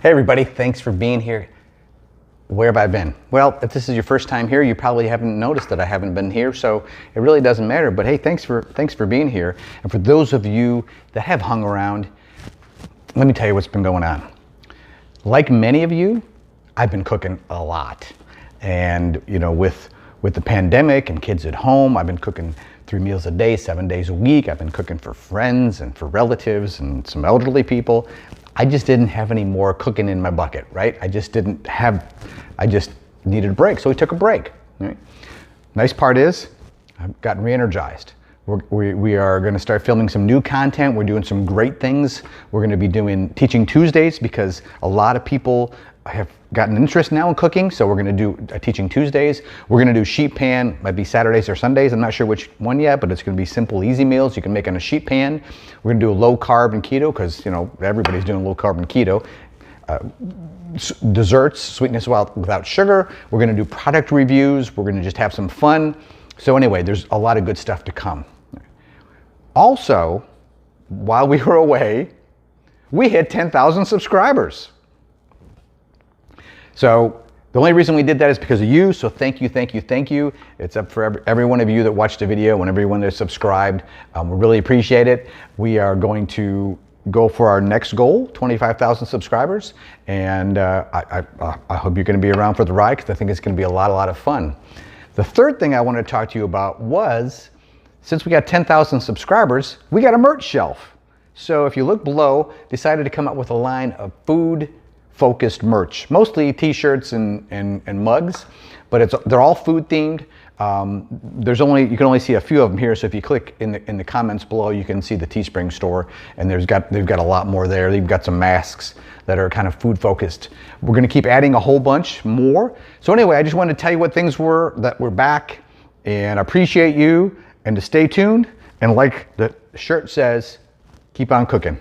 Hey everybody, thanks for being here. Where have I been? Well, if this is your first time here, you probably haven't noticed that I haven't been here, so it really doesn't matter. But hey, thanks for being here. And for those of you that have hung around, let me tell you what's been going on. Like many of you, I've been cooking a lot. And you know, with the pandemic and kids at home, I've been cooking 3 meals a day, 7 days a week. I've been cooking for friends and for relatives and some elderly people. I just didn't have any more cooking in my bucket, right? I just needed a break, so we took a break. Right? Nice part is, I've gotten re-energized. We are gonna start filming some new content. We're doing some great things. We're gonna be doing Teaching Tuesdays because a lot of people have gotten interest now in cooking, so we're gonna do Teaching Tuesdays. We're gonna do sheet pan, might be Saturdays or Sundays. I'm not sure which one yet, but it's gonna be simple, easy meals you can make on a sheet pan. We're gonna do a low carb and keto because you know everybody's doing low carb and keto. Desserts, sweetness without sugar. We're gonna do product reviews. We're gonna just have some fun. So anyway, there's a lot of good stuff to come. Also, while we were away, we hit 10,000 subscribers. So the only reason we did that is because of you, so thank you, thank you, thank you. It's up for every one of you that watched the video and everyone that's subscribed. We really appreciate it. We are going to go for our next goal, 25,000 subscribers, and I hope you're going to be around for the ride because I think it's going to be a lot of fun. The third thing I wanted to talk to you about was, since we got 10,000 subscribers, we got a merch shelf. So if you look below, decided to come up with a line of food-focused merch, mostly t-shirts and mugs, but they're all food themed. You can only see a few of them here, so if you click in the comments below, you can see the Teespring store, and they've got a lot more there. They've got some masks that are kind of food focused. We're gonna keep adding a whole bunch more. So anyway, I just wanted to tell you what things were, that we're back, and I appreciate you, and to stay tuned, and like the shirt says, keep on cooking.